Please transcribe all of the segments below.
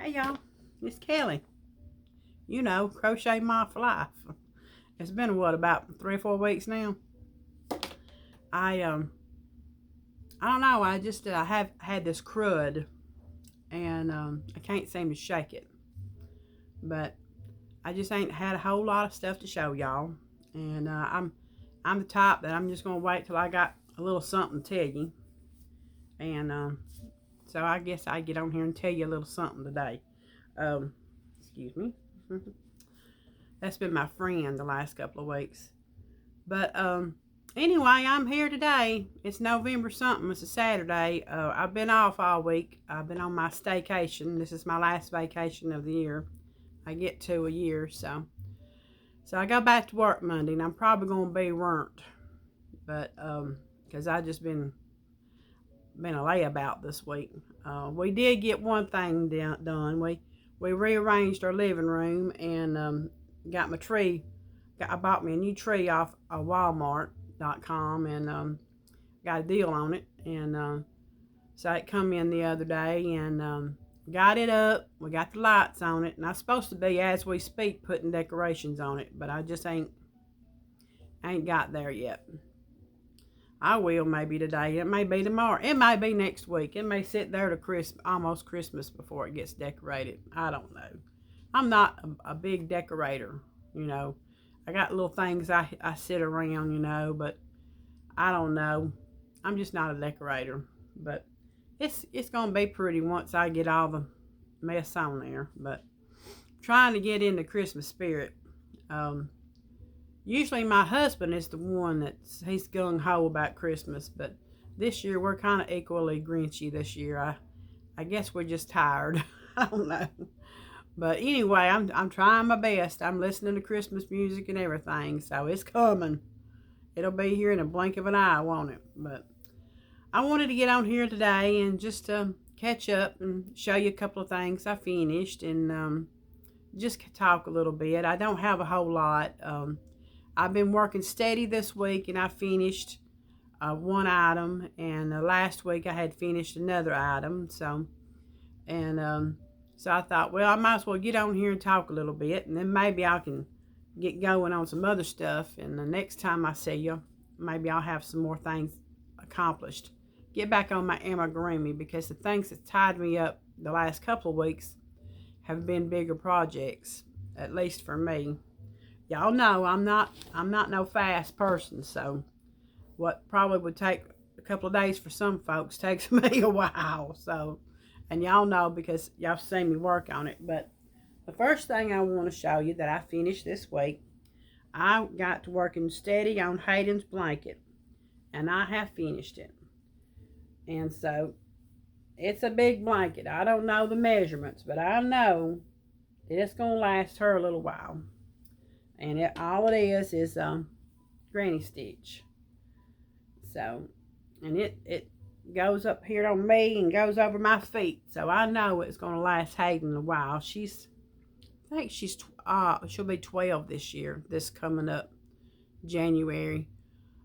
Hey y'all, it's Kelly. You know, Crochet Mom for Life. It's been what, about 3 or 4 weeks now. I don't know. I have had this crud, and I can't seem to shake it. But I just ain't had a whole lot of stuff to show y'all, and I'm the type that I'm just gonna wait till I got a little something to tell you, and so I guess I get on here and tell you a little something today. Excuse me. That's been my friend the last couple of weeks. But anyway, I'm here today. It's November something. It's a Saturday. I've been off all week. I've been on my staycation. This is my last vacation of the year. I get 2 a year, so I go back to work Monday, and I'm probably gonna be burnt, but because I just been a layabout this week. We did get one thing done. We rearranged our living room and got my tree. I bought me a new tree off of Walmart.com and got a deal on it. And so it come in the other day and got it up. We got the lights on it. And I'm supposed to be, as we speak, putting decorations on it. But I just ain't got there yet. I will maybe today. It may be tomorrow. It may be next week. It may sit there to almost Christmas before it gets decorated. I don't know. I'm not a big decorator, you know. I got little things I sit around, you know, but I don't know. I'm just not a decorator. But it's going to be pretty once I get all the mess on there. But trying to get in the Christmas spirit. Usually my husband is the one he's gung-ho about Christmas, but this year we're kind of equally grinchy this year. I guess we're just tired. I don't know. But anyway, I'm trying my best. I'm listening to Christmas music and everything, so it's coming. It'll be here in a blink of an eye, won't it? But I wanted to get on here today and just catch up and show you a couple of things I finished and just talk a little bit. I don't have a whole lot. I've been working steady this week, and I finished one item, and last week I had finished another item. So I thought, well, I might as well get on here and talk a little bit, and then maybe I can get going on some other stuff. And the next time I see you, maybe I'll have some more things accomplished. Get back on my amigurumi, because the things that tied me up the last couple of weeks have been bigger projects, at least for me. Y'all know I'm not no fast person, so what probably would take a couple of days for some folks takes me a while. So, and y'all know because y'all seen me work on it. But the first thing I want to show you that I finished this week, I got to working steady on Hayden's blanket, and I have finished it. And so it's a big blanket. I don't know the measurements, but I know that it's gonna last her a little while. And all it is granny stitch. So, and it goes up here on me and goes over my feet. So I know it's going to last Hayden a while. I think she'll be 12 this year, this coming up January.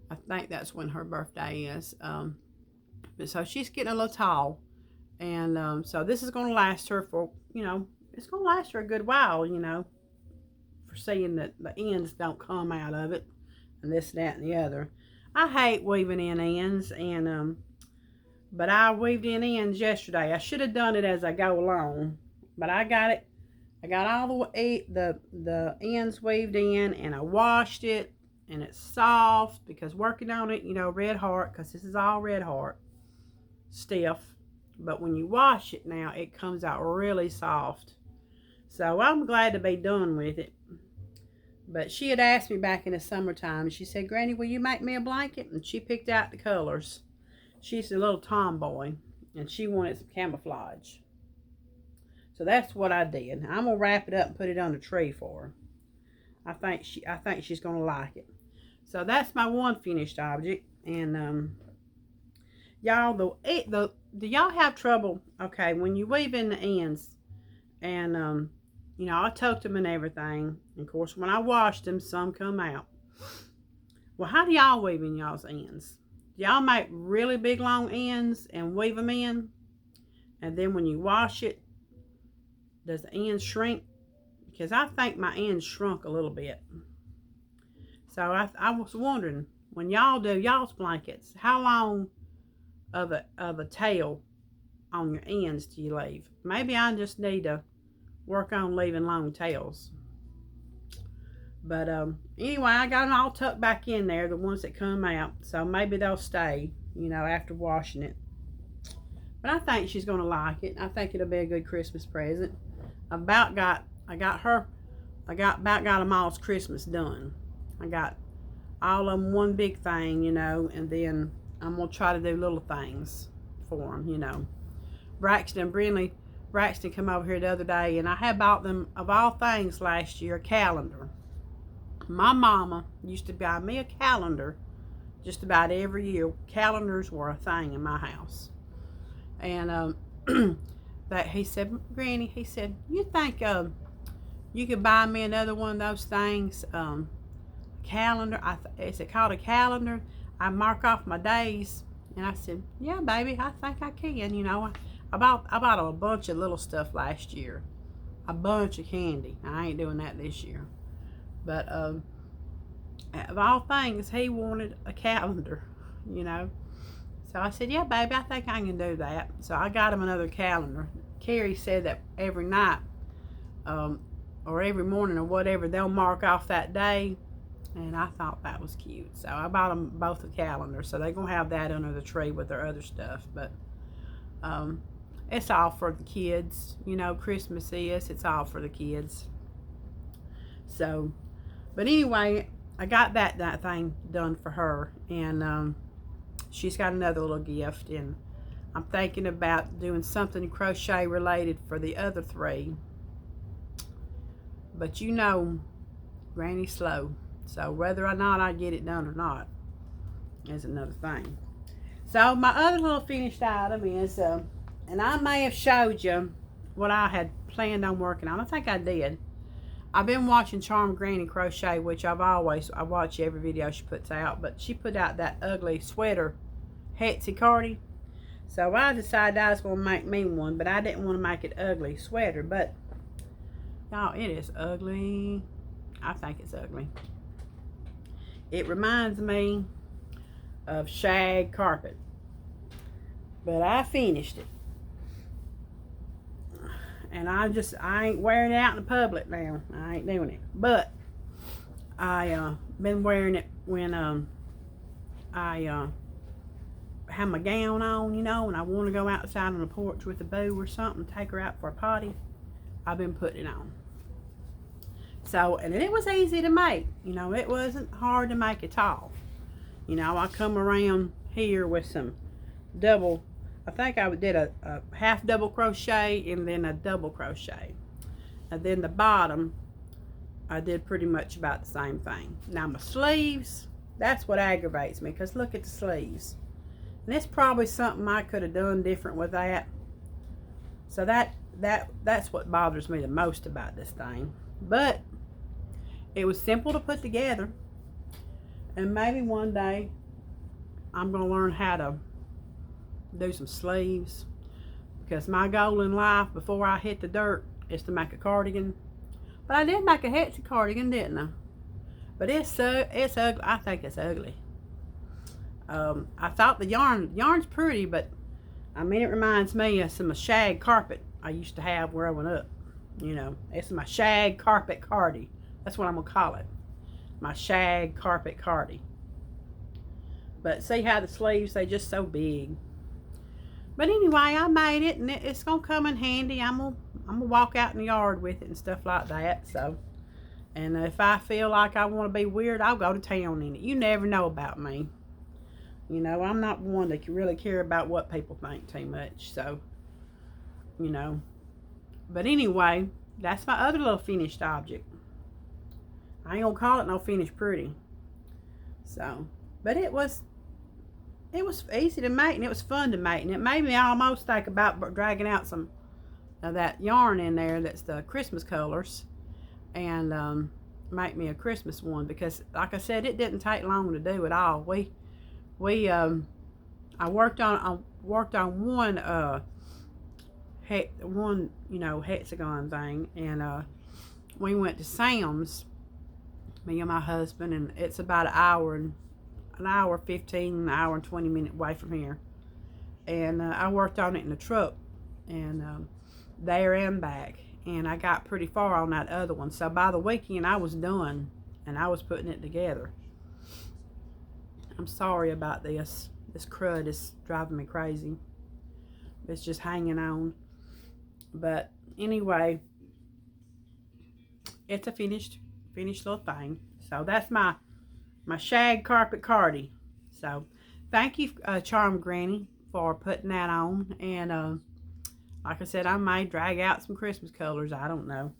I think that's when her birthday is. But so she's getting a little tall. And so this is going to last her for, it's going to last her a good while, for seeing that the ends don't come out of it and this, that, and the other. I hate weaving in ends, and but I weaved in ends yesterday. I should have done it as I go along, but I got it. I got all the ends weaved in, and I washed it, and it's soft because working on it, Red Heart, because this is all Red Heart stiff. But when you wash it now, it comes out really soft. So I'm glad to be done with it. But she had asked me back in the summertime. She said, Granny, will you make me a blanket? And she picked out the colors. She's a little tomboy, and she wanted some camouflage. So that's what I did. I'm going to wrap it up and put it on the tree for her. I think she's going to like it. So that's my one finished object. And y'all, do y'all have trouble, okay, when you weave in the ends and I tucked them and everything. And of course, when I washed them, some come out. Well, how do y'all weave in y'all's ends? Do y'all make really big, long ends and weave them in? And then when you wash it, does the end shrink? Because I think my end shrunk a little bit. So I was wondering, when y'all do y'all's blankets, how long of a tail on your ends do you leave? Maybe I just need to work on leaving long tails. But anyway, I got them all tucked back in there, the ones that come out. So maybe they'll stay, after washing it. But I think she's going to like it. I think it'll be a good Christmas present. I about got them all's Christmas done. I got all of them one big thing, and then I'm going to try to do little things for them, Braxton come over here the other day, and I had bought them, of all things, last year, a calendar. My mama used to buy me a calendar just about every year. Calendars were a thing in my house. And that he said, Granny, he said, you think you could buy me another one of those things, calendar? Is it called a calendar? I mark off my days. And I said, yeah, baby, I think I can. I bought a bunch of little stuff last year, a bunch of candy. I ain't doing that this year. But of all things, he wanted a calendar, So I said, yeah, baby, I think I can do that. So I got him another calendar. Carrie said that every night or every morning or whatever, they'll mark off that day. And I thought that was cute. So I bought them both a calendar. So they're going to have that under the tree with their other stuff. But it's all for the kids. Christmas is. It's all for the kids. So, but anyway, I got that thing done for her. And she's got another little gift. And I'm thinking about doing something crochet related for the other three. But Granny's slow. So whether or not I get it done or not is another thing. So my other little finished item is, and I may have showed you what I had planned on working on. I think I did. I've been watching Charm Granny Crochet, which I watch every video she puts out. But she put out that ugly sweater Hetsy Cardi. So I decided I was going to make me one, but I didn't want to make it ugly sweater. But y'all, it is ugly. I think it's ugly. It reminds me of shag carpet. But I finished it. And I ain't wearing it out in the public now. I ain't doing it. But I been wearing it when I have my gown on, and I want to go outside on the porch with a boo or something, take her out for a potty. I've been putting it on. So, and it was easy to make. It wasn't hard to make at all. I come around here with some double, I think I did a half double crochet and then a double crochet. And then the bottom, I did pretty much about the same thing. Now my sleeves, that's what aggravates me, because look at the sleeves. And it's probably something I could have done different with that. So that's what bothers me the most about this thing. But it was simple to put together. And maybe one day I'm going to learn how to do some sleeves. Because my goal in life before I hit the dirt is to make a cardigan. But I did make a Hetsy cardigan, didn't I? But it's ugly. I think it's ugly. I thought the yarn's pretty, but it reminds me of some shag carpet I used to have growing up. It's my shag carpet cardi. That's what I'm gonna call it. My shag carpet cardi. But see how the sleeves, they just so big. But anyway, I made it, and it's gonna come in handy. I'm gonna walk out in the yard with it and stuff like that. So, and if I feel like I want to be weird, I'll go to town in it. You never know about me. I'm not one that can really care about what people think too much. So, But anyway, that's my other little finished object. I ain't gonna call it no finished pretty. So, but it was easy to make, and it was fun to make, and it made me almost think about dragging out some of that yarn in there that's the Christmas colors, and make me a Christmas one, because like I said, it didn't take long to do it all. I worked on one one, you know, hexagon thing, and we went to Sam's, me and my husband, and it's about an hour 15, an hour and 20 minutes away from here. And I worked on it in the truck, and there and back, and I got pretty far on that other one. So by the weekend, I was done, and I was putting it together. I'm sorry about this. This crud is driving me crazy. It's just hanging on. But anyway, it's a finished little thing. So that's my shag carpet cardi. So thank you, Charm Granny, for putting that on. And like I said, I may drag out some Christmas colors. I don't know.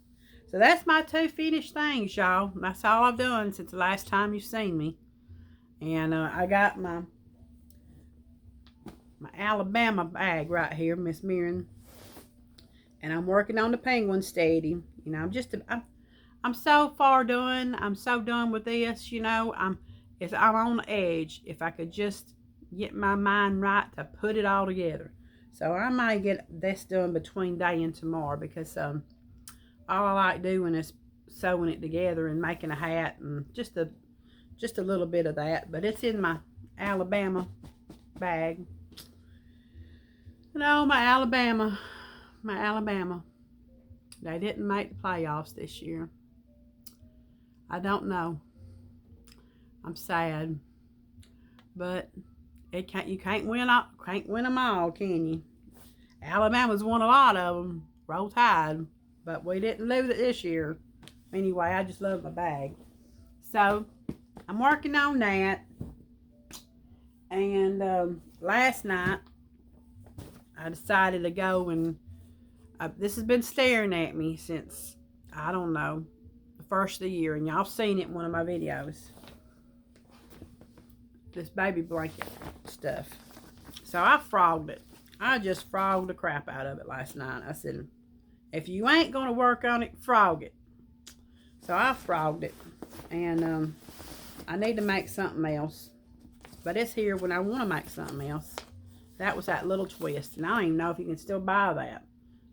So that's my 2 finished things, y'all. That's all I've done since the last time you've seen me. And I got my Alabama bag right here, Miss Mirren. And I'm working on the penguin steady. You know, I'm so far done. I'm so done with this. You know, I'm on the edge. If I could just get my mind right to put it all together. So I might get this done between day and tomorrow, because all I like doing is sewing it together and making a hat and just a little bit of that. But it's in my Alabama bag. No, my Alabama. They didn't make the playoffs this year. I don't know. I'm sad. But you can't win them all, can you? Alabama's won a lot of them. Roll Tide. But we didn't lose it this year. Anyway, I just love my bag. So I'm working on that. And last night I decided to go and this has been staring at me since, I don't know, the first of the year. And y'all seen it in one of my videos. This baby blanket stuff. So I frogged it. I just frogged the crap out of it last night. I said, if you ain't going to work on it, frog it. So I frogged it. And I need to make something else. But it's here when I want to make something else. That was that little twist. And I don't even know if you can still buy that.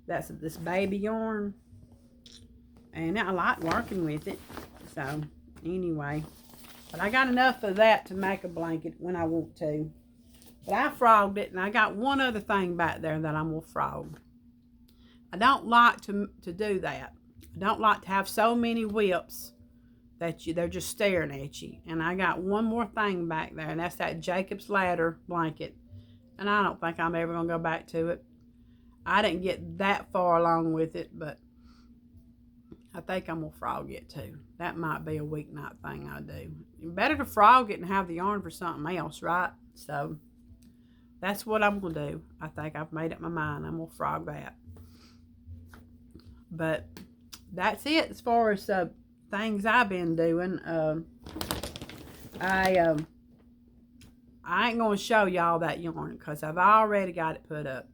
That's this baby yarn. And I like working with it. So, anyway. But I got enough of that to make a blanket when I want to. But I frogged it. And I got one other thing back there that I'm going to frog. I don't like to do that. I don't like to have so many whips that they're just staring at you. And I got one more thing back there. And that's that Jacob's Ladder blanket. And I don't think I'm ever going to go back to it. I didn't get that far along with it, but I think I'm going to frog it too. That might be a weeknight thing I do. Better to frog it and have the yarn for something else, right? So that's what I'm going to do. I think I've made up my mind. I'm going to frog that. But that's it as far as things I've been doing. I ain't going to show y'all that yarn because I've already got it put up.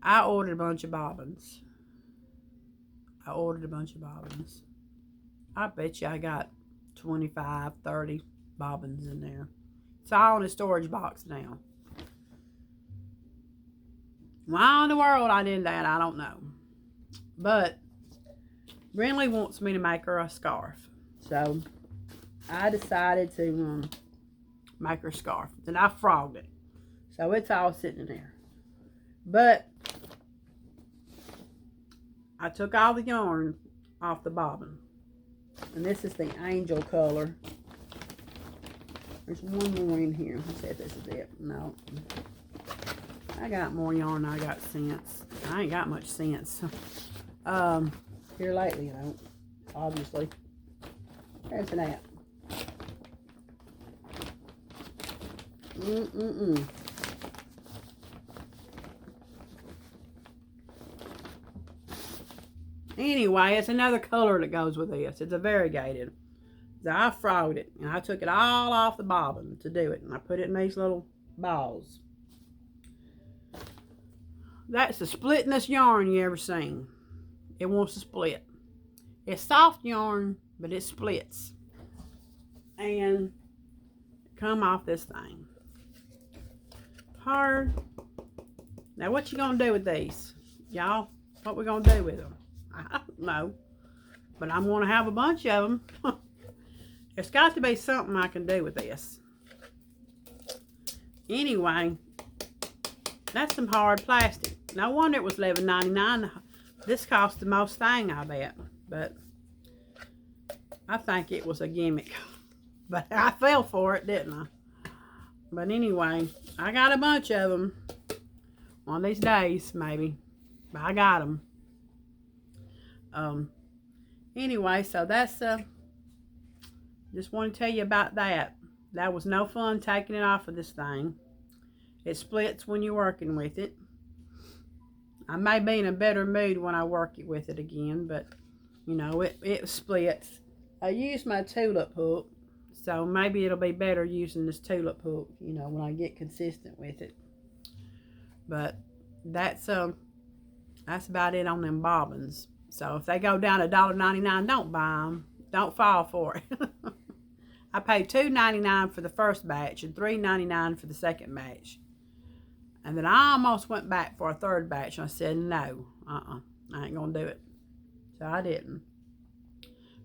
I ordered a bunch of bobbins. I bet you I got 25, 30 bobbins in there. It's all in a storage box now. Why in the world I did that, I don't know. But Brinley wants me to make her a scarf. So I decided to make her a scarf. Then I frogged it. So it's all sitting there. But I took all the yarn off the bobbin. And this is the angel color. There's one more in here. Let's see if this is it. No. I got more yarn than I got sense. I ain't got much sense. Here lately, you know. Obviously. There's that. Anyway, it's another color that goes with this. It's a variegated. So I frogged it. And I took it all off the bobbin to do it. And I put it in these little balls. That's the splittingest yarn you ever seen. It wants to split. It's soft yarn, but it splits. And come off this thing. Hard. Now, what you gonna do with these? Y'all, what we gonna do with them? I don't know. But I'm gonna have a bunch of them. There's got to be something I can do with this. Anyway, that's some hard plastic. No wonder it was $11.99. This cost the most thing, I bet. But I think it was a gimmick. But I fell for it, didn't I? But anyway, I got a bunch of them. One of these days, maybe. But I got them. Anyway, so that's just want to tell you about that. That was no fun taking it off of this thing. It splits when you're working with it. I may be in a better mood when I work with it again, but you know, it splits. I use my tulip hook, so maybe it'll be better using this tulip hook, you know, when I get consistent with it. But that's about it on them bobbins. So if they go down to $1.99, don't buy them. Don't fall for it. I paid $2.99 for the first batch and $3.99 for the second batch. And then I almost went back for a third batch and I said, no, I ain't gonna do it. So I didn't.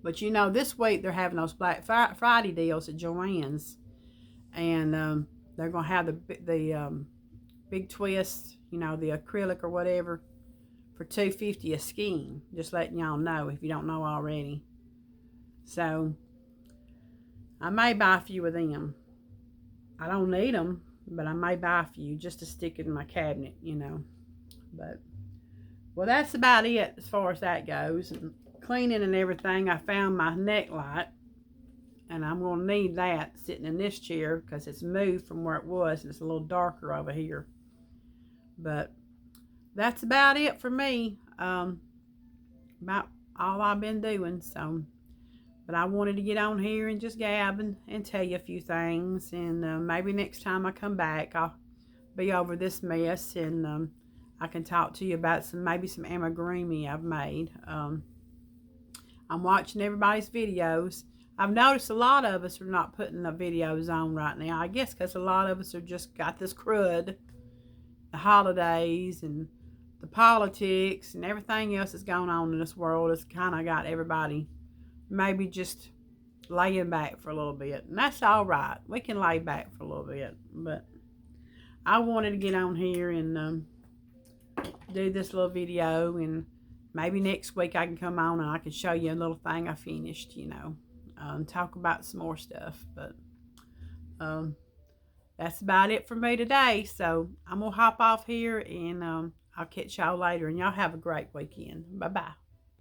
But you know, this week they're having those Black Friday deals at Joann's. And they're gonna have the big twist, you know, the acrylic or whatever, for $2.50 a skein. Just letting y'all know if you don't know already. So I may buy a few of them. I don't need them, but I may buy a few just to stick in my cabinet, you know. But well, that's about it as far as that goes. And cleaning and everything, I found my neck light, and I'm gonna need that sitting in this chair because it's moved from where it was and it's a little darker over here. But that's about it for me. About all I've been doing. So, but I wanted to get on here and just gab and tell you a few things. And maybe next time I come back, I'll be over this mess and I can talk to you about maybe some amigurumi I've made. I'm watching everybody's videos. I've noticed a lot of us are not putting the videos on right now. I guess because a lot of us are just got this crud. The holidays and the politics and everything else that's going on in this world has kind of got everybody maybe just laying back for a little bit. And that's all right. We can lay back for a little bit. But I wanted to get on here and do this little video. And maybe next week I can come on and I can show you a little thing I finished, you know. Talk about some more stuff. But that's about it for me today. So I'm going to hop off here and I'll catch y'all later. And y'all have a great weekend. Bye-bye.